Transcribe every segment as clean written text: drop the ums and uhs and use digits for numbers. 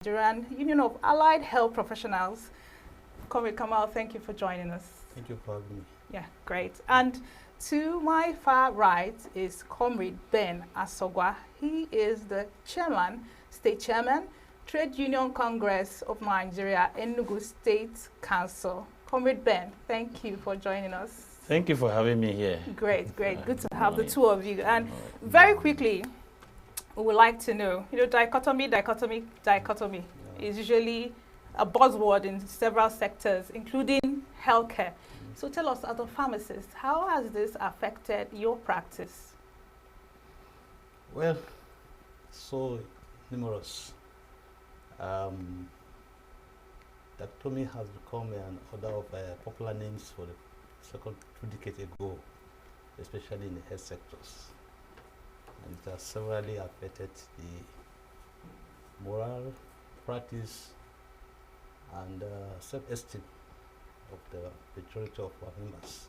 Nigerian Union of Allied Health Professionals. Comrade Kamal, thank you for joining us. Thank you for having me. Yeah, great. And to my far right is Comrade Ben Asogwa. He is the chairman, state chairman, Trade Union Congress of Nigeria, Enugu State Council. Comrade Ben, thank you for joining us. Thank you for having me here. Great, great. Good to have the two of you. And very quickly, we would like to know, dichotomy is usually a buzzword in several sectors, including healthcare. So tell us, as a pharmacist, how has this affected your practice? Well, so numerous. Dichotomy has become an order of popular names for the second 2 decades ago, especially in the health sectors. And it has severely affected the moral, practice, and self-esteem of the majority of our members.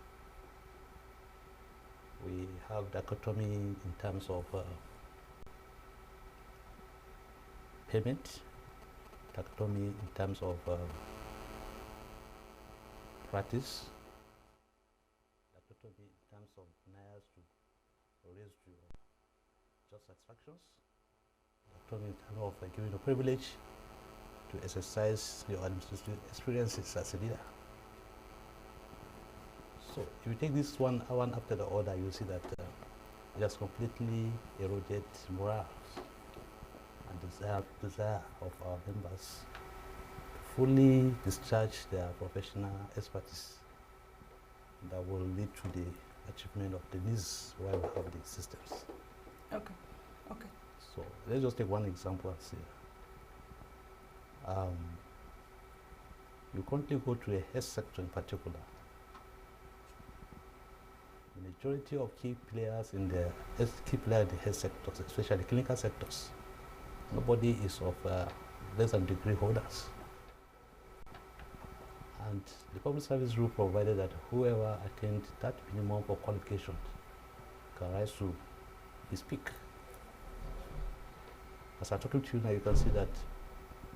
We have dichotomy in terms of payment, dichotomy in terms of practice, dichotomy in terms of denials to raise to just satisfactions, dichotomy in terms of giving a privilege to exercise your administrative experiences as a leader. So if you take this one after the other, you see that it has completely eroded morale and desire of our members to fully discharge their professional expertise that will lead to the achievement of the needs while we have the systems. Okay, okay. So let's just take one example and see. You currently go to a health sector in particular. The majority of key players in the health sectors, especially clinical sectors, nobody is of less than degree holders. And the public service rule provided that whoever attained that minimum for qualification can rise to his peak. As I'm talking to you now, you can see that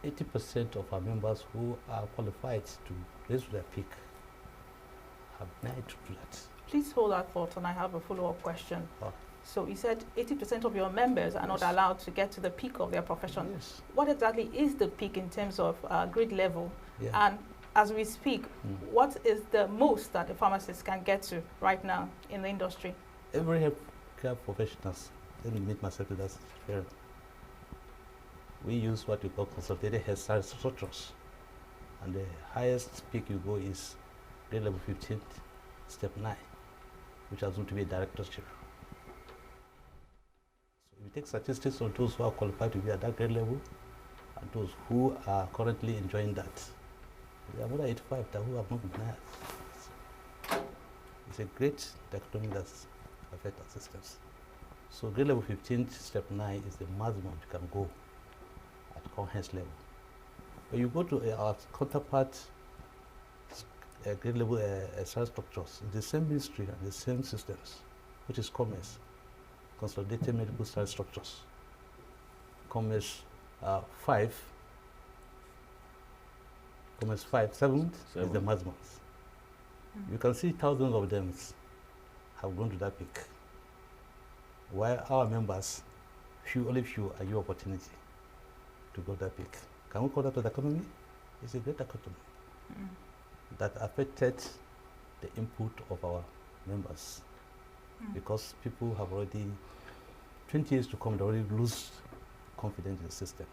80% of our members who are qualified to raise to their peak have denied to do that. Please hold that thought, and I have a follow-up question. Oh. So you said 80% of your members are not allowed to get to the peak of their profession. Yes. What exactly is the peak in terms of grade level? Yeah. And as we speak, what is the most that the pharmacist can get to right now in the industry? Every healthcare professionals, let me meet myself with that fair. We use what we call consolidated health science structures. And the highest peak you go is grade level 15, step 9, which has to be a directorship. So if you take statistics on those who are qualified to be at that grade level and those who are currently enjoying that, there are more than 85 that who have not been hired. It's a great dichotomy that affects our systems. So grade level 15, step 9 is the maximum you can go at comprehensive level. When you go to our counterpart grade level science structures in the same ministry and the same systems, which is commerce, consolidated medical science structures. Commerce 5, 7 is the maximum. You can see thousands of them have gone to that peak, while our members, only few are your opportunity to go to that peak. Can we call that the dichotomy? It's a great dichotomy that affected the input of our members because people have already 20 years to come, they already lose confidence in the systems.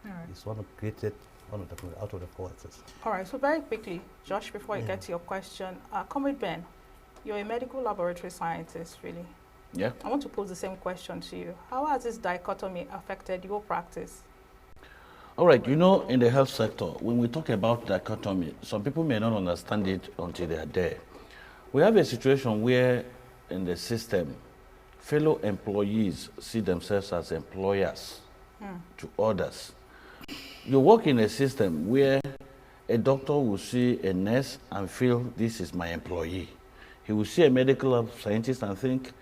All right. It's one of the out of the forces. All right, so very quickly, Josh, before you get to your question, Comrade Ben, you're a medical laboratory scientist, really. Yeah. I want to pose the same question to you. How has this dichotomy affected your practice? All right, in the health sector, when we talk about dichotomy, some people may not understand it until they are there. We have a situation where in the system, fellow employees see themselves as employers to others. You work in a system where a doctor will see a nurse and feel this is my employee. He will see a medical scientist and think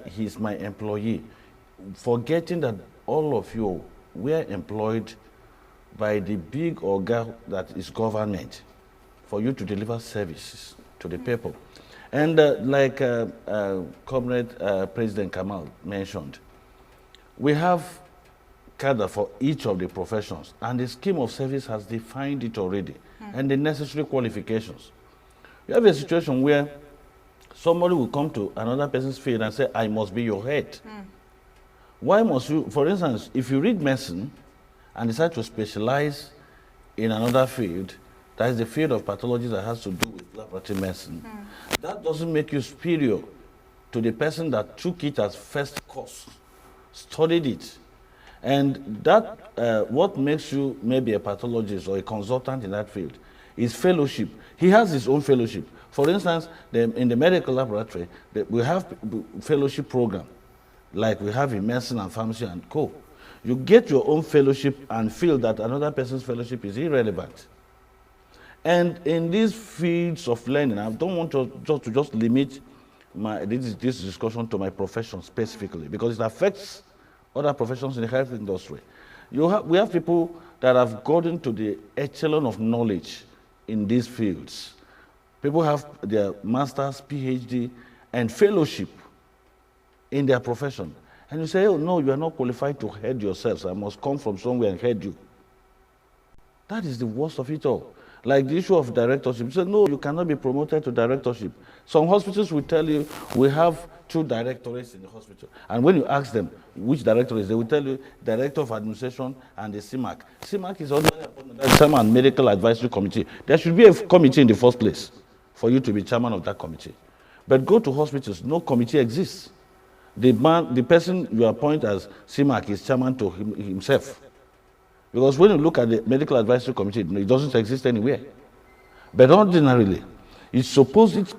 he's my employee, forgetting that all of you were employed by the big organ that is government for you to deliver services to the people. And like Comrade President Kamal mentioned, we have cadre for each of the professions, and the scheme of service has defined it already, and the necessary qualifications. You have a situation where somebody will come to another person's field and say, I must be your head. Why must you, for instance, if you read medicine and decide to specialize in another field, that is the field of pathology that has to do with laboratory medicine, that doesn't make you superior to the person that took it as first course, studied it. And that, what makes you maybe a pathologist or a consultant in that field is fellowship. He has his own fellowship. For instance, in the medical laboratory, we have fellowship program, like we have in medicine and pharmacy and co. You get your own fellowship and feel that another person's fellowship is irrelevant. And in these fields of learning, I don't want to just limit this discussion to my profession specifically, because it affects other professions in the health industry. We have people that have gotten to the echelon of knowledge in these fields. People have their master's, PhD, and fellowship in their profession. And you say, oh no, you are not qualified to head yourself, so I must come from somewhere and head you. That is the worst of it all. Like the issue of directorship. You say, no, you cannot be promoted to directorship. Some hospitals will tell you, we have 2 directorates in the hospital. And when you ask them which directorates, they will tell you Director of Administration and the CIMAC. CIMAC is ordinary appointment, that's Chairman and Medical Advisory Committee. There should be a committee in the first place for you to be chairman of that committee. But go to hospitals, no committee exists. The person you appoint as CIMAC is chairman to himself. Because when you look at the Medical Advisory Committee, it doesn't exist anywhere. But ordinarily, it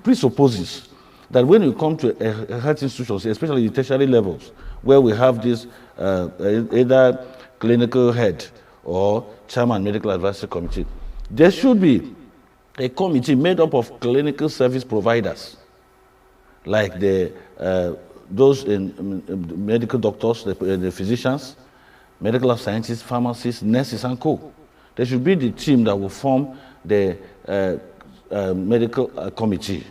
presupposes that when you come to a health institutions, especially the tertiary levels, where we have this either clinical head or chairman medical advisory committee, there should be a committee made up of clinical service providers, like those in medical doctors, the physicians, medical scientists, pharmacists, nurses, and co. There should be the team that will form the medical committee,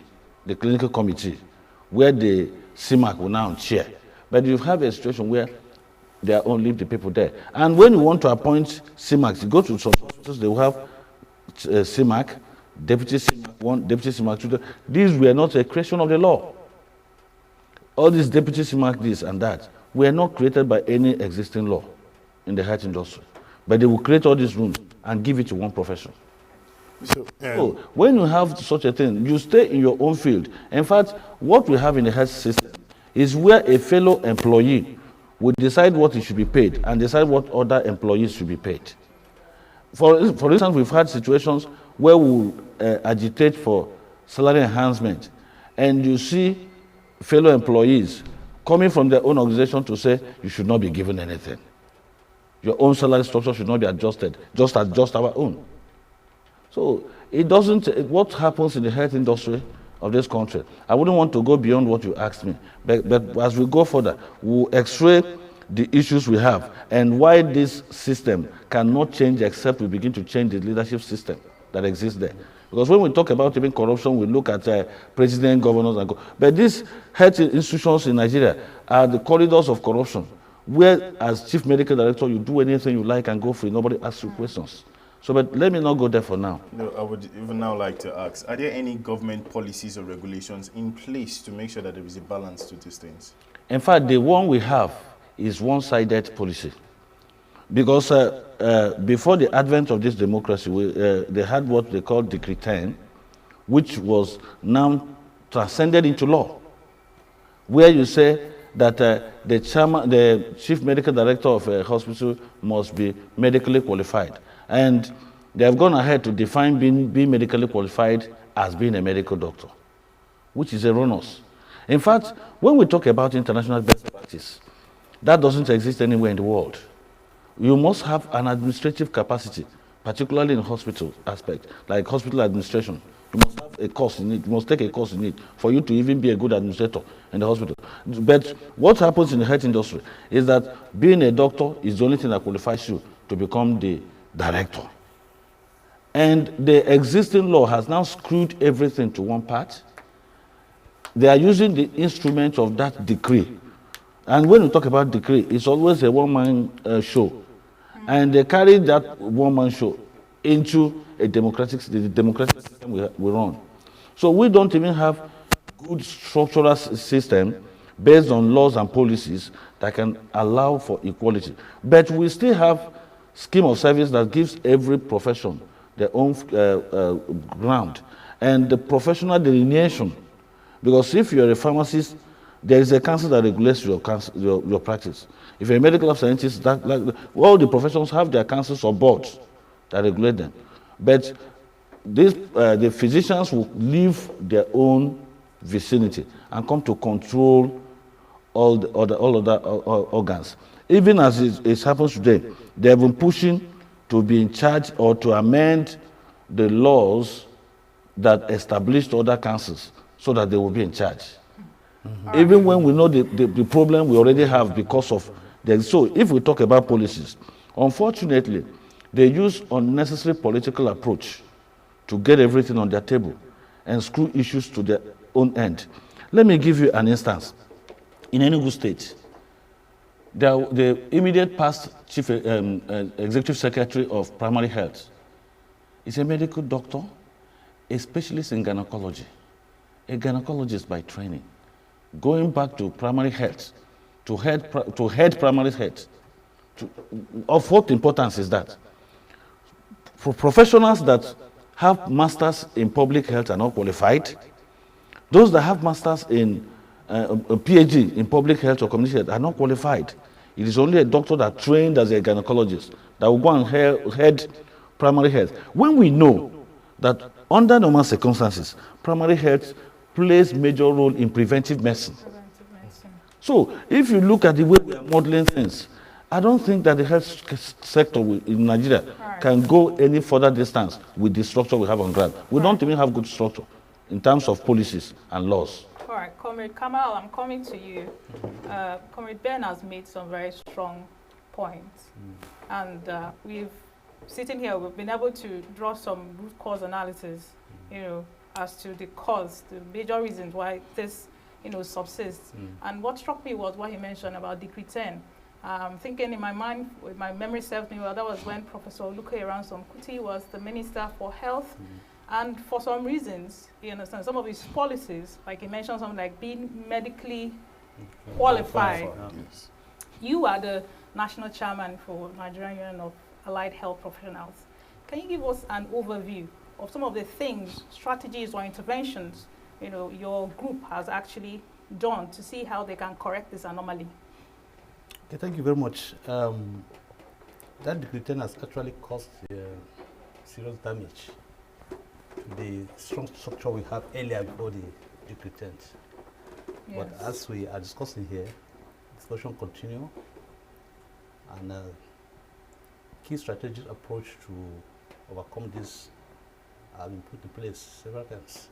the clinical committee, where the CIMAC will now chair. But you have a situation where there are only the people there. And when you want to appoint CIMACs, you go to some hospitals, they will have CIMAC, Deputy CIMAC 1, Deputy CIMAC 2. These were not a creation of the law. All these Deputy CIMAC, this and that, were not created by any existing law in the health industry. But they will create all these rooms and give it to one profession. So when you have such a thing, you stay in your own field. In fact, what we have in the health system is where a fellow employee will decide what he should be paid and decide what other employees should be paid. For instance, we've had situations where we agitate for salary enhancement, and you see fellow employees coming from their own organization to say, you should not be given anything. Your own salary structure should not be adjusted, just adjust our own. So it doesn't, what happens in the health industry of this country, I wouldn't want to go beyond what you asked me, but as we go further, we'll x-ray the issues we have and why this system cannot change except we begin to change the leadership system that exists there. Because when we talk about even corruption, we look at president, governors, and but these health institutions in Nigeria are the corridors of corruption, where as chief medical director, you do anything you like and go free. Nobody asks you questions. So, but let me not go there for now. No, I would even now like to ask, are there any government policies or regulations in place to make sure that there is a balance to these things? In fact, the one we have is one-sided policy. Because before the advent of this democracy, they had what they called Decree 10, which was now transcended into law, where you say that the chief medical director of a hospital must be medically qualified. And they have gone ahead to define being medically qualified as being a medical doctor, which is erroneous. In fact, when we talk about international best practice, that doesn't exist anywhere in the world. You must have an administrative capacity, particularly in hospital aspect, like hospital administration. You must have a course in it, you must take a course in it for you to even be a good administrator in the hospital. But what happens in the health industry is that being a doctor is the only thing that qualifies you to become the director. And the existing law has now screwed everything to one part. They are using the instrument of that decree. And when we talk about decree, it's always a one-man show. And they carry that one-man show into the democratic system we run. So we don't even have good structural system based on laws and policies that can allow for equality. But we still have scheme of service that gives every profession their own ground and the professional delineation. Because if you're a pharmacist, there is a council that regulates your practice. If you're a medical scientist, all the professions have their councils or boards that regulate them. But the physicians will leave their own vicinity and come to control all the other organs. Even as it happens today, they have been pushing to be in charge or to amend the laws that established other councils so that they will be in charge. Even when we know the problem we already have because of so if we talk about policies, unfortunately, they use unnecessary political approach to get everything on their table and screw issues to their own end. Let me give you an instance. In Enugu State, the immediate past chief executive secretary of primary health is a medical doctor, a specialist in gynecology, a gynecologist by training, going back to primary health, to head primary health. Of what importance is that? For professionals that have masters in public health are not qualified. Those that have masters in a PhD in public health or community health are not qualified. It is only a doctor that trained as a gynecologist that will go and head primary health. When we know that under normal circumstances, primary health plays major role in preventive medicine. So if you look at the way we are modeling things, I don't think that the health sector in Nigeria can go any further distance with the structure we have on ground. We don't even have good structure in terms of policies and laws. All right, Comrade Kamal, I'm coming to you. Comrade Ben has made some very strong points. And sitting here, we've been able to draw some root cause analysis, as to the cause, the major reasons why this, subsists. And what struck me was what he mentioned about Decree 10. Thinking in my mind, with my memory serves me well, that was when Professor Luke Ransom Kuti was the Minister for Health. And for some reasons, you understand, some of his policies, like he mentioned something like being medically qualified. You are the national chairman for Nigerian Union of Allied Health Professionals. Can you give us an overview of some of the things, strategies or interventions, your group has actually done to see how they can correct this anomaly? Okay, thank you very much. That Decree 10 has actually caused serious damage to the strong structure we have earlier before the Decree 10. Yes. But as we are discussing here, discussion continue, and key strategic approach to overcome this have been put in place several times.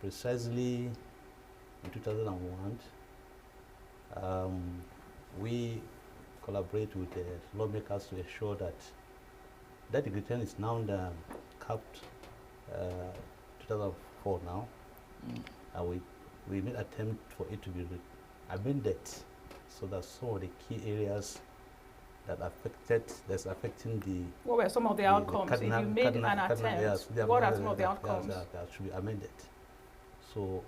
Precisely in 2001, we collaborate with the lawmakers to ensure that that Decree 10 is now capped 2004 now, and we made attempt for it to be amended so that some of the key areas that that's affecting the... What were some of the outcomes? If you made an attempt, yes, what are some of the outcomes? That should be amended. So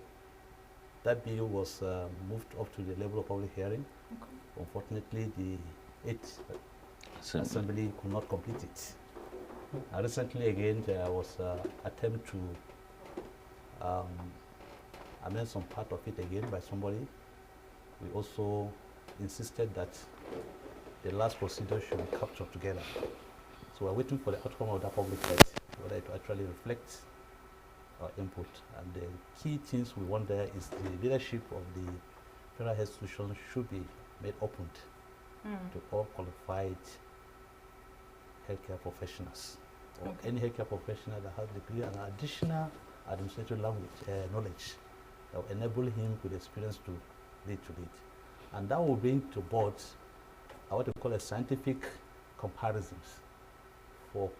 that bill was moved up to the level of public hearing. Okay. Unfortunately, the 8th Assembly could not complete it. Recently, again, there was an attempt to amend some part of it again by somebody. We also insisted that the last procedure should be captured together. So we're waiting for the outcome of that public hearing, whether it will actually reflect our input. And the key things we want there is the leadership of the federal health institutions should be made open to all qualified healthcare professionals, or any healthcare professional that has a degree and additional administrative knowledge that will enable him with experience to lead. And that will bring to board what we call a scientific comparisons for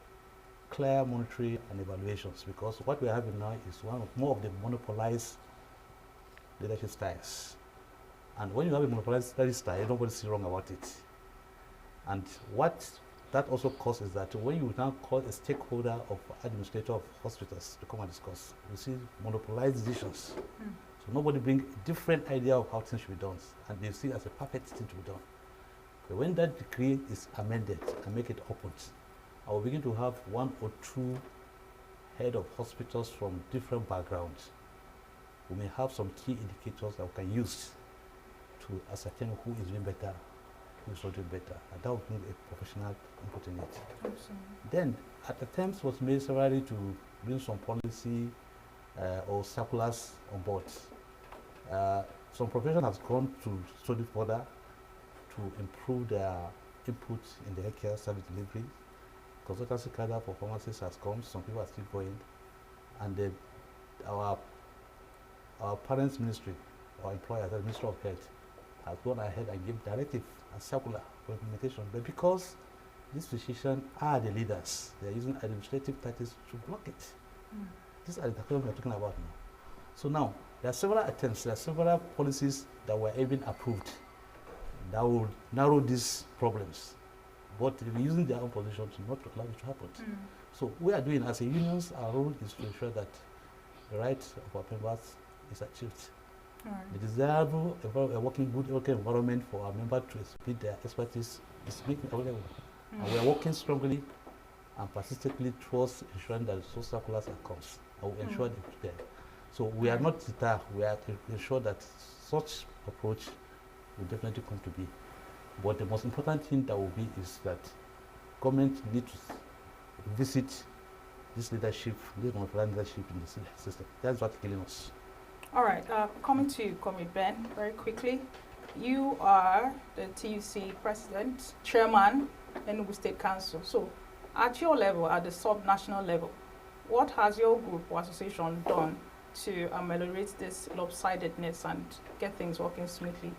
clear monitoring and evaluations, because what we are having now is more of the monopolized leadership styles. And when you have a monopolized leadership style, nobody sees wrong about it. And what that also causes is that when you now call a stakeholder of administrator of hospitals to come and discuss, you see monopolized decisions. So nobody brings a different idea of how things should be done, and they see it as a perfect thing to be done. But when that decree is amended and make it open, I will begin to have 1 or 2 head of hospitals from different backgrounds. We may have some key indicators that we can use to ascertain who is doing better, who is not doing better, and that will bring a professional input in it. Absolutely. Then, attempts was made severally to bring some policy or circulars on board. Some profession has gone to study further to improve their input in the healthcare service delivery. Consultancy cadre for pharmacists has come. Some people are still going, and our parents' ministry, our employer, the Ministry of Health, has gone ahead and given directive and circular for implementation. But because these physicians are the leaders, they are using administrative tactics to block it. These are the documents we are talking about now. So now, there are several attempts, there are several policies that were even approved that will narrow these problems. But they're using their own position to not allow it to happen. So we are doing, as a unions, our role is to ensure that the rights of our members is achieved. The desirable working environment for our members to exhibit their expertise is making available. And we are working strongly and persistently towards ensuring that the social circulars comes. And we ensure that there. So we are not deterred. We are to ensure that such approach will definitely come to be. But the most important thing that will be is that government needs to visit this leadership, this monopolized leadership in the system. That's what's killing us. All right, coming to you, Comrade Ben, very quickly. You are the TUC president, chairman, Enugu State Council. So, at your level, at the sub-national level, what has your group or association done to ameliorate this lopsidedness and get things working smoothly?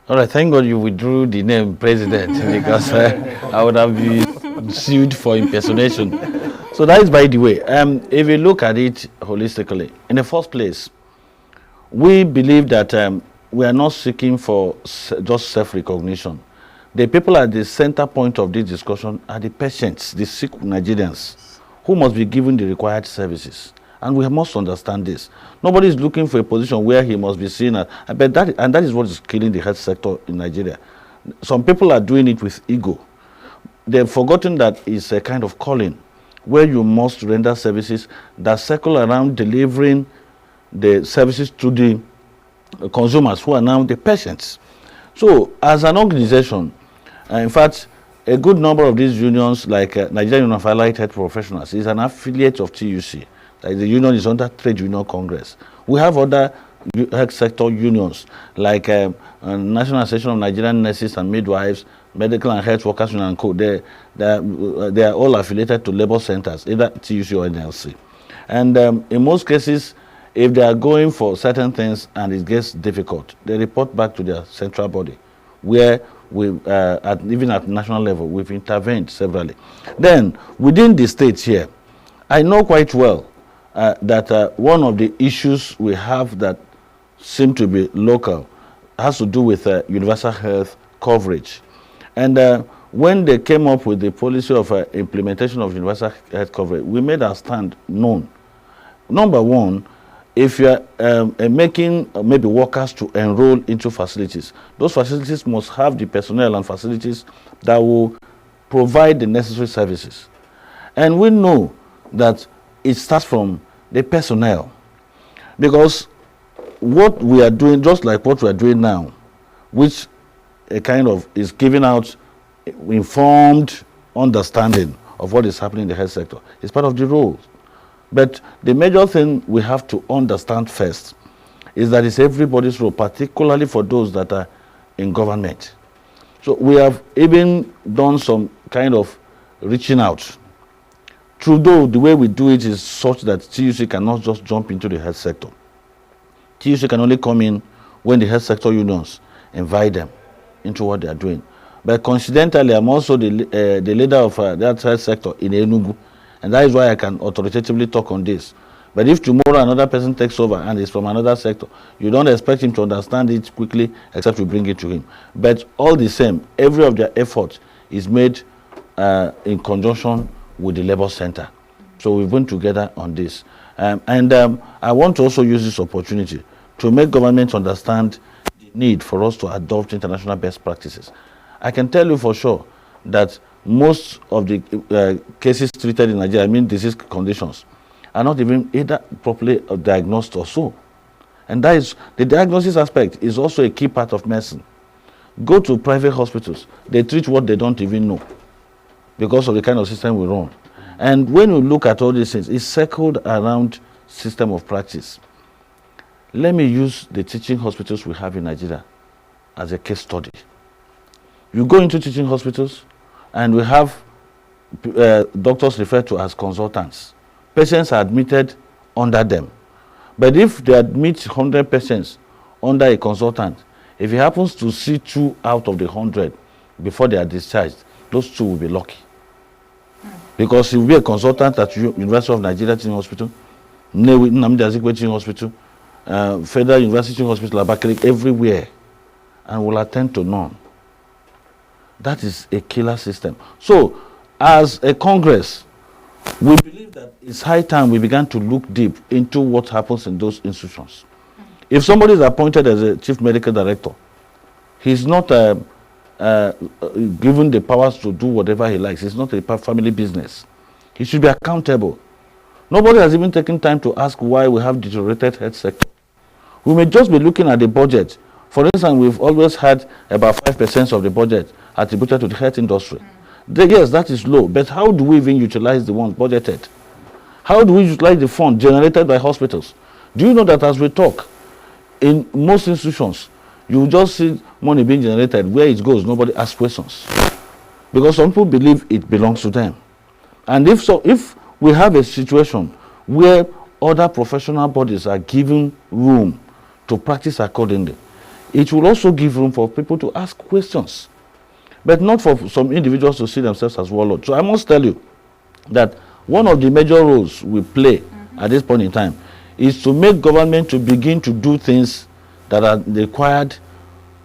All right, thank God you withdrew the name president because I would have been sued for impersonation. So that is by the way. If you look at it holistically, in the first place, we believe that we are not seeking for just self-recognition. The people at the center point of this discussion are the patients, the sick Nigerians, who must be given the required services. And we must understand this. Nobody is looking for a position where he must be seen as, but that is what is killing the health sector in Nigeria. Some people are doing it with ego. They've forgotten that it's a kind of calling where you must render services that circle around delivering the services to the consumers who are now the patients. So as an organization, in fact, a good number of these unions, like Nigerian Union of Allied Health Professionals, is an affiliate of TUC. Like the union is under Trade Union Congress. We have other health sector unions, like National Association of Nigerian Nurses and Midwives, Medical and Health Workers Union and Co. They are all affiliated to labor centers, either TUC or NLC. And in most cases, if they are going for certain things and it gets difficult, they report back to their central body, where we, even at national level, we've intervened severally. Then, within the states here, I know quite well that one of the issues we have that seem to be local has to do with universal health coverage. And when they came up with the policy of implementation of universal health coverage, we made our stand known. Number one, if you are making maybe workers to enroll into facilities, those facilities must have the personnel and facilities that will provide the necessary services. And we know that it starts from the personnel, because what we are doing, just like what we are doing now, which a kind of is giving out informed understanding of what is happening in the health sector, is part of the role. But the major thing we have to understand first is that it's everybody's role, particularly for those that are in government. So we have even done some kind of reaching out. Trudeau, the way we do it is such that TUC cannot just jump into the health sector. TUC can only come in when the health sector unions invite them into what they are doing. But coincidentally, I'm also the leader of that health sector in Enugu. And that is why I can authoritatively talk on this. But if tomorrow another person takes over and is from another sector, you don't expect him to understand it quickly except you bring it to him. But all the same, every of their effort is made in conjunction with the Labour Center. So we've been together on this. I want to also use this opportunity to make government understand the need for us to adopt international best practices. I can tell you for sure that most of the cases treated in Nigeria, I mean disease conditions, are not even either properly diagnosed or so. And that is, the diagnosis aspect is also a key part of medicine. Go to private hospitals, they treat what they don't even know because of the kind of system we run. And when you look at all these things, it's circled around system of practice. Let me use the teaching hospitals we have in Nigeria as a case study. You go into teaching hospitals and we have doctors referred to as consultants. Patients are admitted under them. But if they admit 100 patients under a consultant, if he happens to see 2 out of the 100 before they are discharged, those 2 will be lucky. Because he will be a consultant at University of Nigeria Teaching Hospital, Nnamdi Azikiwe Teaching Hospital, Federal University Teaching Hospital, Abakaliki, everywhere, and will attend to none. That is a killer system. So, as a Congress, we believe that it's high time we began to look deep into what happens in those institutions. If somebody is appointed as a chief medical director, he's not given the powers to do whatever he likes. It's not a family business. He should be accountable. Nobody has even taken time to ask why we have deteriorated health sector. We may just be looking at the budget. For instance, we've always had about 5% of the budget attributed to the health industry. Yes, that is low, but how do we even utilize the ones budgeted? How do we utilize the fund generated by hospitals? Do you know that as we talk, in most institutions, you just see money being generated, where it goes, nobody asks questions. Because some people believe it belongs to them. And if so, if we have a situation where other professional bodies are given room to practice accordingly, it will also give room for people to ask questions. But not for some individuals to see themselves as warlords. So I must tell you that one of the major roles we play at this point in time is to make government to begin to do things that are required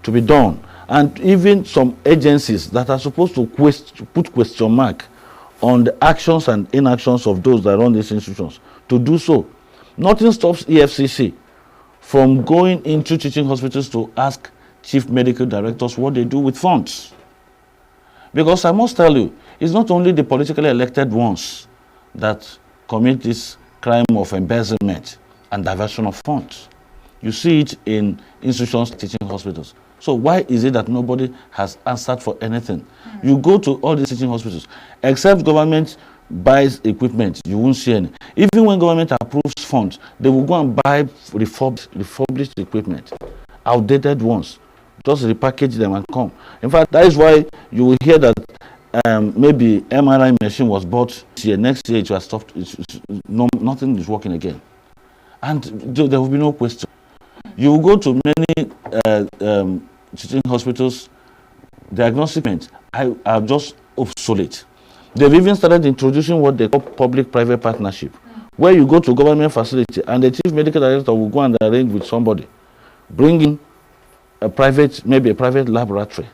to be done. And even some agencies that are supposed to put question mark on the actions and inactions of those that run these institutions to do so. Nothing stops EFCC from going into teaching hospitals to ask chief medical directors what they do with funds. Because I must tell you, it's not only the politically elected ones that commit this crime of embezzlement and diversion of funds. You see it in institutions, teaching hospitals. So why is it that nobody has answered for anything? You go to all these teaching hospitals, except government buys equipment, you won't see any. Even when government approves funds, they will go and buy refurbished equipment, outdated ones. Just repackage them and come. In fact, that is why you will hear that maybe MRI machine was bought this year. Next year it was stopped. Nothing is working again. And there will be no question. You will go to many teaching hospitals, diagnostic treatments are just obsolete. They've even started introducing what they call public-private partnership, where you go to government facility and the chief medical director will go and arrange with somebody, bring in maybe a private laboratory,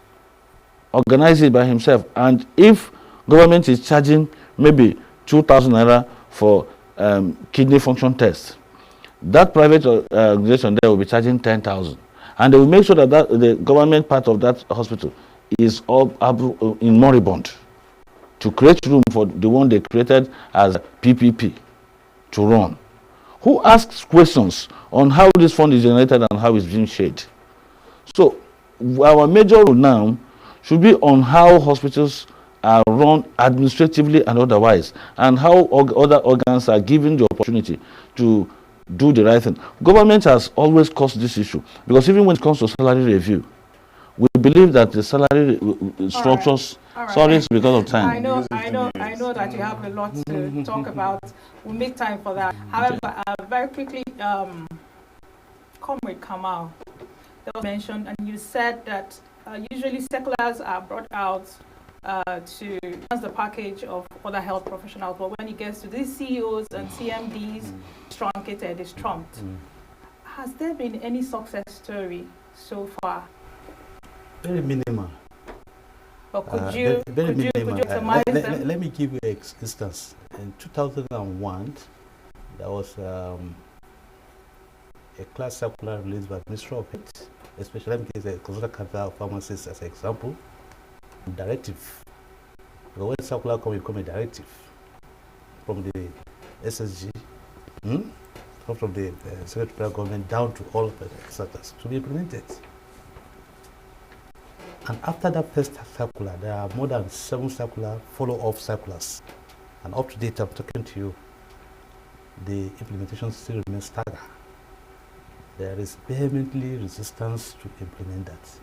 organize it by himself, and if government is charging maybe 2,000 naira for kidney function tests, that private organization there will be charging 10,000, and they will make sure that, the government part of that hospital is all in moribund to create room for the one they created as PPP to run. Who asks questions on how this fund is generated and how it's being shared? So our major role now should be on how hospitals are run administratively and otherwise, and how other organs are given the opportunity to do the right thing. Government has always caused this issue, because even when it comes to salary review, we believe that the salary structures. All right. Sorry, it's because of time. I know that you have a lot to talk about. We'll make time for that. However, very quickly, Comrade Kamal, that was mentioned, and you said that usually circulars are brought out to enhance the package of other health professionals, but when it gets to these CEOs and CMDs, truncated, is trumped. Has there been any success story so far? Very minimal. Or could you itemize them? Let me give you an instance. In 2001, there was a class circular released by the Ministry of Health, especially in case of consider cancer pharmacists as an example. Directive. The word circular come a directive from the SSG, from the Secretary of Government down to all of the sectors to be implemented. And after that first circular, there are more than 7 circular follow-up circulars. And up to date, I'm talking to you, the implementation still remains stagnant. There is vehemently resistance to implement that.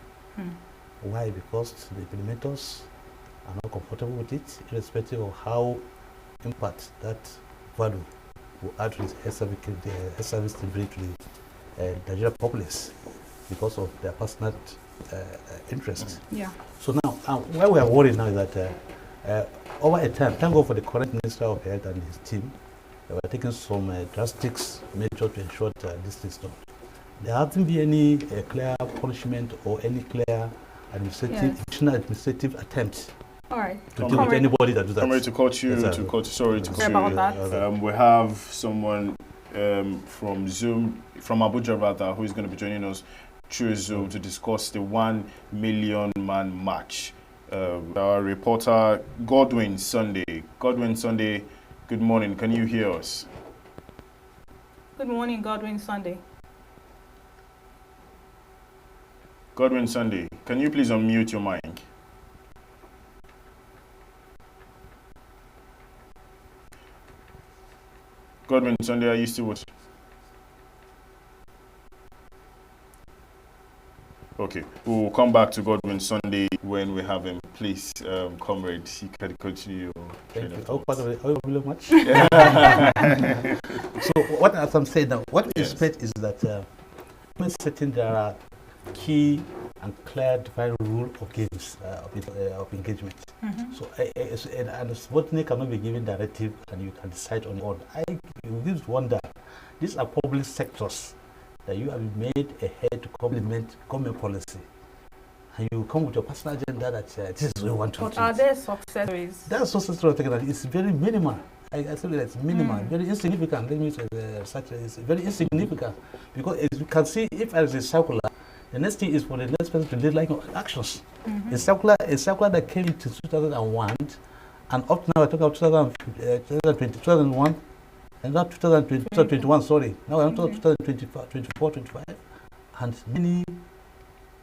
Why? Because the implementers are not comfortable with it, irrespective of how impact that value will add to the health service delivery to the Nigerian populace because of their personal interest. Yeah. So now, where we are worried now is that over a time, thank God for the current Minister of Health and his team, they were taking some drastic measures to ensure that this is done. There hasn't been any clear punishment or any clear additional administrative attempt to deal with anybody that does that. I'm ready to cut you. Sorry to cut you. We have someone from Zoom, from Abuja rather, who is going to be joining us through Zoom to discuss the 1 million man march. Our reporter Godwin Sunday. Godwin Sunday, good morning. Can you hear us? Good morning, Godwin Sunday. Godwin Sunday, can you please unmute your mic? Godwin Sunday, are you still with? Okay, we'll come back to Godwin Sunday when we have him. Please, comrade, you can continue. Thank you. Very much. So, what as I'm saying now, what we expect is that when setting there are key and clear defined rule of games of engagement. So, and a subordinate cannot be given directive, and you can decide on your own. I just wonder, these are public sectors that you have made ahead to complement government policy, and you come with your personal agenda that this is what we want to achieve. But are there success stories? There are success stories. It's very minimal. I say that it's minimal, very insignificant. Let me say it's very insignificant, because as you can see, if there is a circular, the next thing is for the next person to lead like actions. A circular that came into 2001, and up to now we're talking about 2020, 2001, and not 2020, 2021. Sorry, now we're talking 2024, 25, and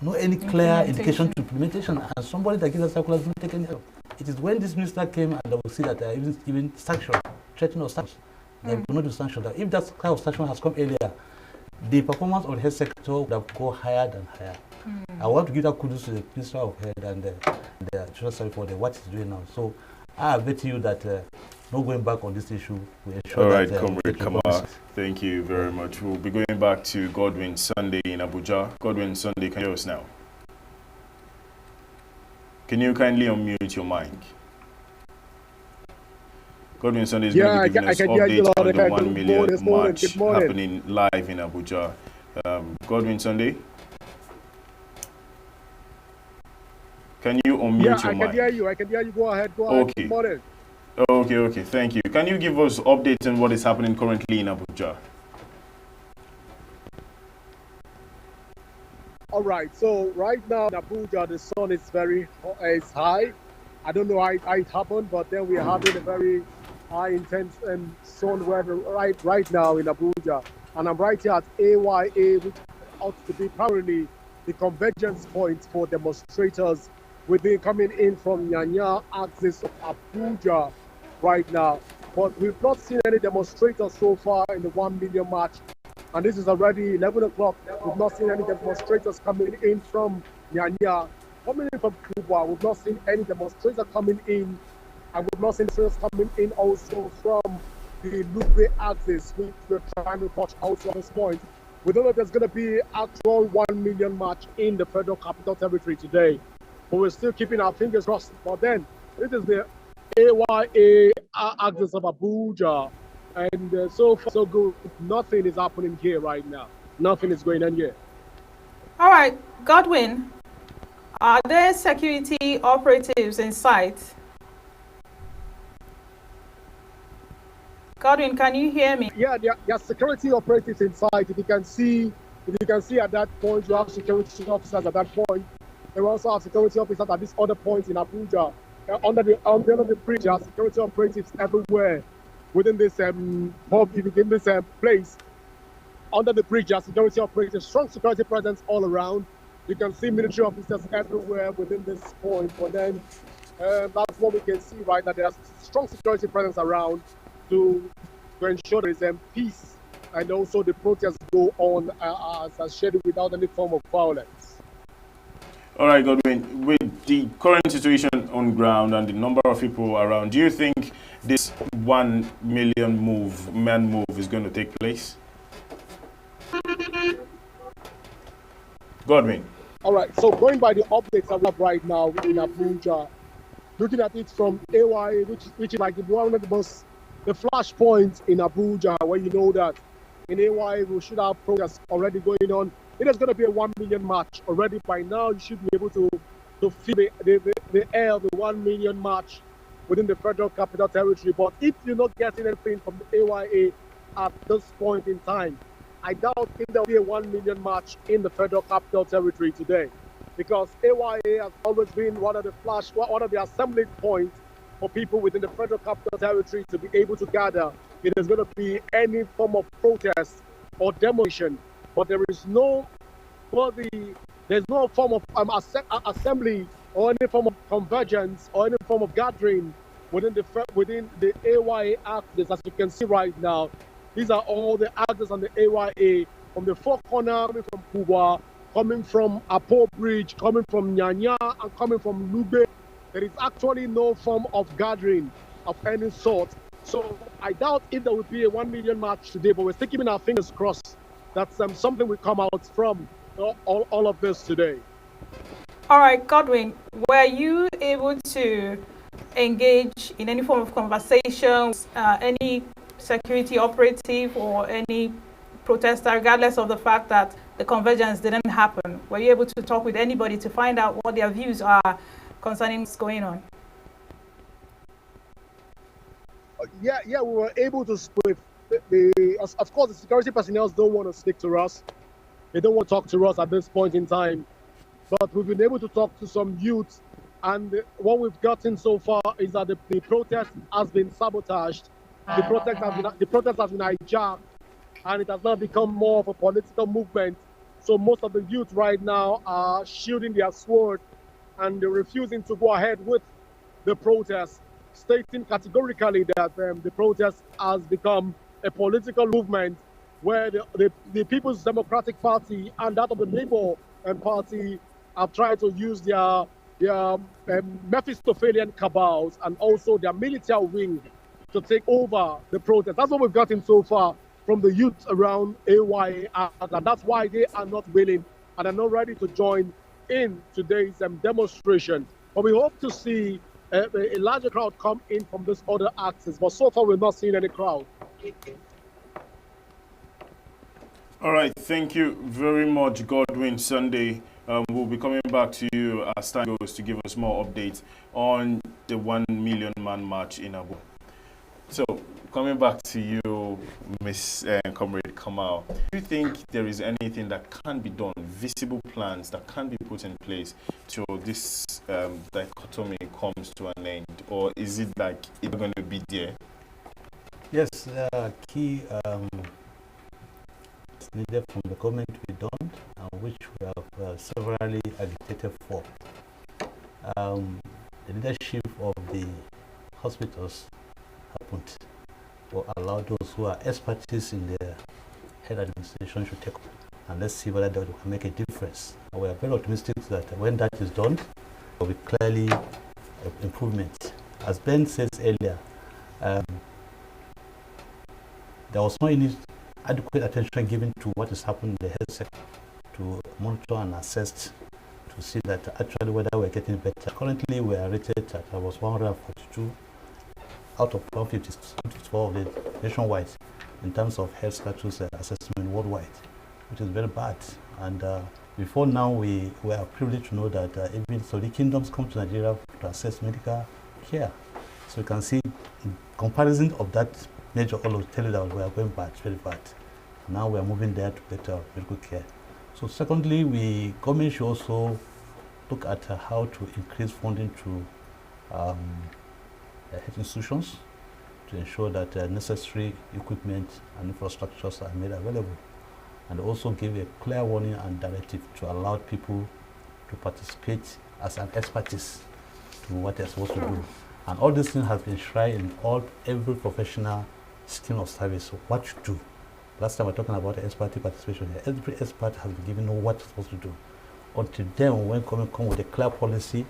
no any clear indication to implementation. And somebody that gives a circular doesn't take any help. It is when this minister came and they will see that they are even sanctioned, threatening of sanctions. They will not do sanctions. If that kind of sanction has come earlier, the performance of the health sector would have go higher than higher. I want to give that kudos to the Minister of Health and the Social Service for what it's doing now. So I bet you that not going back on this issue will ensure all right, that... Comrade Kama, thank you very much. We'll be going back to Godwin Sunday in Abuja. Godwin Sunday, can you hear us now? Can you kindly unmute your mic? Godwin Sunday is going to be giving us updates on the 1 million march happening live in Abuja. Godwin Sunday, can you unmute your mic? I can hear you. I can hear you. Go ahead. Go ahead. Good morning. Okay. Thank you. Can you give us updates on what is happening currently in Abuja? All right. So right now in Abuja, the sun is high. I don't know how it happened, but then we are having a very high intense sun weather right now in Abuja, and I'm right here at AYA, which ought to be primarily the convergence point for demonstrators coming in from Nyanya axis of Abuja right now. But we've not seen any demonstrators so far in the 1 million march, and this is already 11 o'clock. We've not seen any demonstrators coming in from Nyanya. Coming in from Cuba, we've not seen any demonstrators coming in, and we've not seen demonstrators coming in also from the Lupe axis, which we're trying to touch also at this point. We don't know if there's going to be actual 1 million march in the Federal Capital Territory today, but we're still keeping our fingers crossed. But then, this is the AYA Axis of Abuja, and so far so good. Nothing is happening here right now. Nothing is going on here. All right, Godwin, are there security operatives in sight? Godwin, can you hear me? Yeah, there are security operatives inside. If you can see at that point, you have security officers at that point. They also have security officers at this other point in Abuja. Under the bridge, there are security operatives everywhere within this place. Under the bridge, there are security operatives, strong security presence all around. You can see military officers everywhere within this point. But then that's what we can see right now. There's strong security presence around to ensure there is peace, and also the protests go on as scheduled without any form of violence. All right, Godwin, with the current situation on ground and the number of people around, do you think this 1 million man move is going to take place? Godwin. All right, so going by the updates I have right now in Abuja, looking at it from AYA, which is like one of the most the flashpoint in Abuja, where you know that in AY we should have protests already going on. It is going to be a 1 million march already. By now, you should be able to feel the air of the 1 million march within the Federal Capital Territory. But if you're not getting anything from the AYA at this point in time, I doubt if there will be a 1 million march in the Federal Capital Territory today, because AYA has always been one of the assembly points for people within the Federal Capital Territory to be able to gather. It is going to be any form of protest or demonstration, but there's no form of assembly or any form of convergence or any form of gathering within the AYA axis. As you can see right now, these are all the axes on the AYA, from the four corner, coming from Kuba, coming from Apo Bridge, coming from Nyanya, and coming from Lube. There is actually no form of gathering of any sort. So I doubt if there will be a 1 million march today, but we're still keeping our fingers crossed that something will come out from all of this today. All right, Godwin, were you able to engage in any form of conversation, any security operative or any protester, regardless of the fact that the convergence didn't happen? Were you able to talk with anybody to find out what their views are concerning what's going on? Yeah, we were able to speak with of course, the security personnel don't want to speak to us. They don't want to talk to us at this point in time. But we've been able to talk to some youth, and what we've gotten so far is that the protest has been sabotaged. The protest has been hijacked, and it has now become more of a political movement. So most of the youth right now are shielding their sword, and they're refusing to go ahead with the protest, stating categorically that the protest has become a political movement where the People's Democratic Party and that of the Labour Party have tried to use their Mephistophelian cabals and also their military wing to take over the protest. That's what we've gotten so far from the youth around AYA, and that's why they are not willing and are not ready to join in today's demonstration. But we hope to see a larger crowd come in from this other axis, but so far we're not seeing any crowd. All right, thank you very much, Godwin Sunday. We'll be coming back to you as time goes to give us more updates on the 1 million man march in Abu. So, coming back to you, Miss Comrade Kamal, do you think there is anything that can be done, visible plans that can be put in place till this dichotomy comes to an end, or is it like it's going to be there? Yes, key needed from the government to be done, which we have severally agitated for. The leadership of the hospitals happened or allow those who are expertise in their health administration to take up, and let's see whether that will make a difference. And we are very optimistic that when that is done, there will be clearly improvement. As Ben says earlier, there was no any adequate attention given to what is happening in the health sector to monitor and assess to see that actually whether we're getting better. Currently, we are rated at about 142 out of 154 of the nationwide in terms of health status assessment worldwide, which is very bad. And before now, we are privileged to know that even so the kingdoms come to Nigeria to assess medical care. So you can see in comparison of that major all will tell you that we are going bad, very bad. Now we are moving there to better medical care. So secondly, government should also look at how to increase funding to health institutions to ensure that necessary equipment and infrastructures are made available, and also give a clear warning and directive to allow people to participate as an expertise to what they're supposed to do. And all these things have been enshrined in every professional scheme of service, so what you do. Last time we were talking about expert participation here. Every expert has been given what they're supposed to do. Until then, when come with a clear policy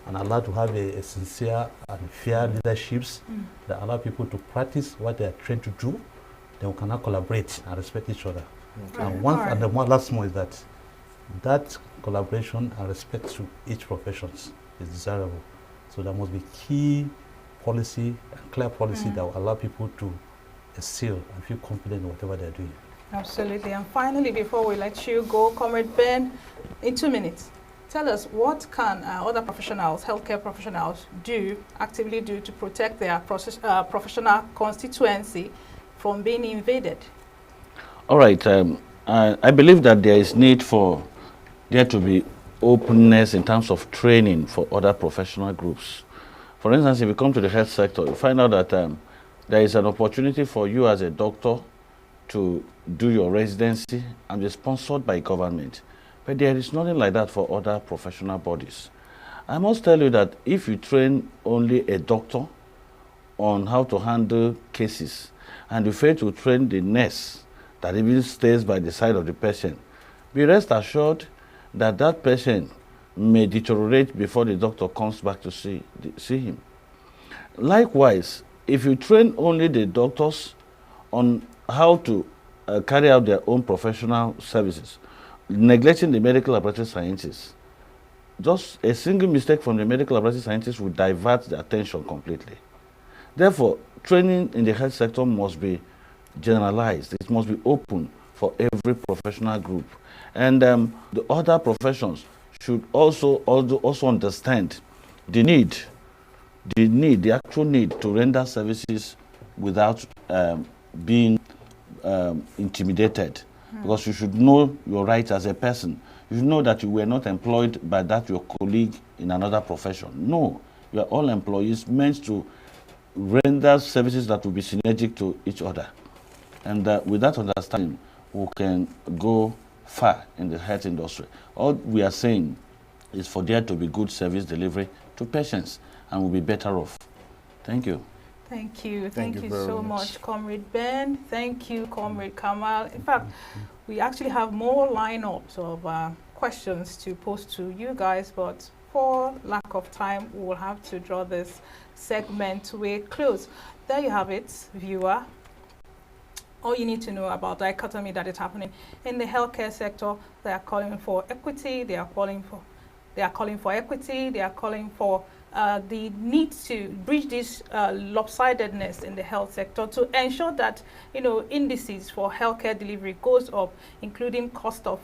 and allow to have a sincere and fair leaderships that allow people to practice what they are trained to do, then we cannot collaborate and respect each other. Okay. And and the last one is that collaboration and respect to each profession is desirable. So there must be key policy and clear policy that will allow people to excel and feel confident in whatever they're doing. Absolutely. And finally, before we let you go, Comrade Ben, in 2 minutes, tell us what can other professionals, healthcare professionals, actively do to protect their professional constituency from being invaded? All right. I believe that there is need for there to be openness in terms of training for other professional groups. For instance, if you come to the health sector, you find out that there is an opportunity for you as a doctor to do your residency and be sponsored by government. But there is nothing like that for other professional bodies. I must tell you that if you train only a doctor on how to handle cases and you fail to train the nurse that even stays by the side of the patient, be rest assured that that patient may deteriorate before the doctor comes back to see him. Likewise, if you train only the doctors on how to carry out their own professional services, neglecting the medical laboratory scientists, just a single mistake from the medical laboratory scientists will divert the attention completely. Therefore, training in the health sector must be generalized. It must be open for every professional group. And the other professions should also understand the actual need to render services without being intimidated. Because you should know your rights as a person. You should know that you were not employed by your colleague in another profession. No, you are all employees meant to render services that will be synergic to each other. And with that understanding, we can go far in the health industry. All we are saying is for there to be good service delivery to patients, and we'll be better off. Thank you. Thank you. Thank you so much, Comrade Ben. Thank you, Comrade Kamal. In fact, we actually have more lineups of questions to pose to you guys, but for lack of time, we will have to draw this segment to a close. There you have it, viewer. All you need to know about dichotomy that is happening in the healthcare sector. They are calling for equity. They are calling for equity. They are calling for the need to bridge this lopsidedness in the health sector to ensure that indices for healthcare delivery goes up, including cost of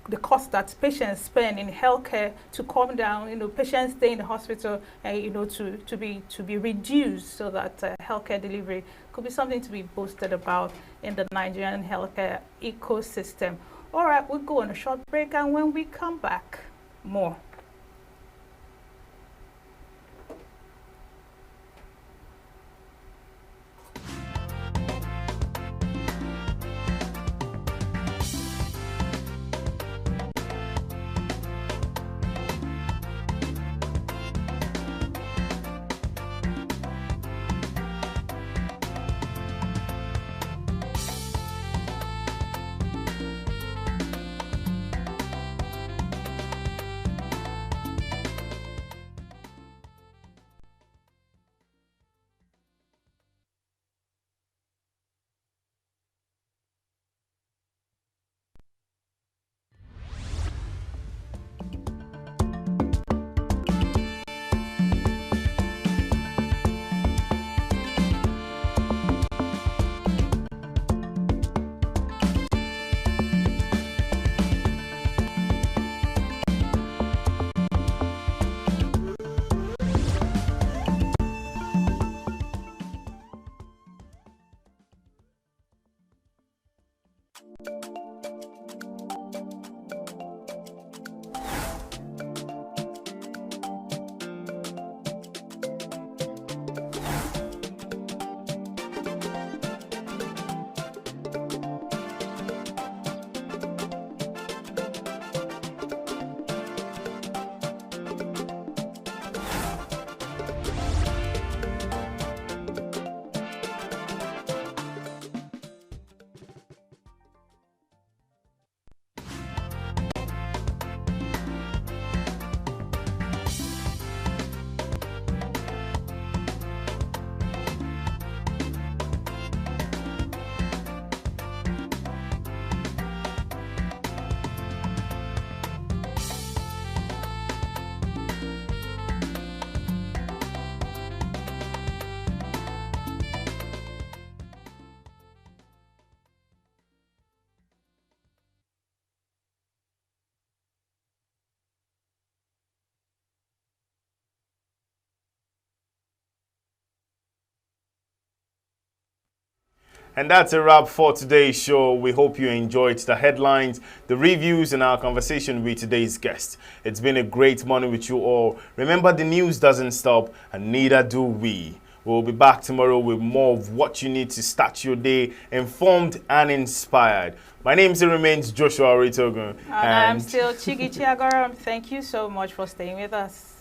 the cost that patients spend in healthcare to come down. Patients stay in the hospital, to be reduced, so that healthcare delivery could be something to be boasted about in the Nigerian healthcare ecosystem. All right, we'll go on a short break, and when we come back, more. And that's a wrap for today's show. We hope you enjoyed the headlines, the reviews, and our conversation with today's guest. It's been a great morning with you all. Remember, the news doesn't stop, and neither do we. We'll be back tomorrow with more of what you need to start your day informed and inspired. My name still remains Joshua Ritogun. And I'm still Chigi Chiagoram. Thank you so much for staying with us.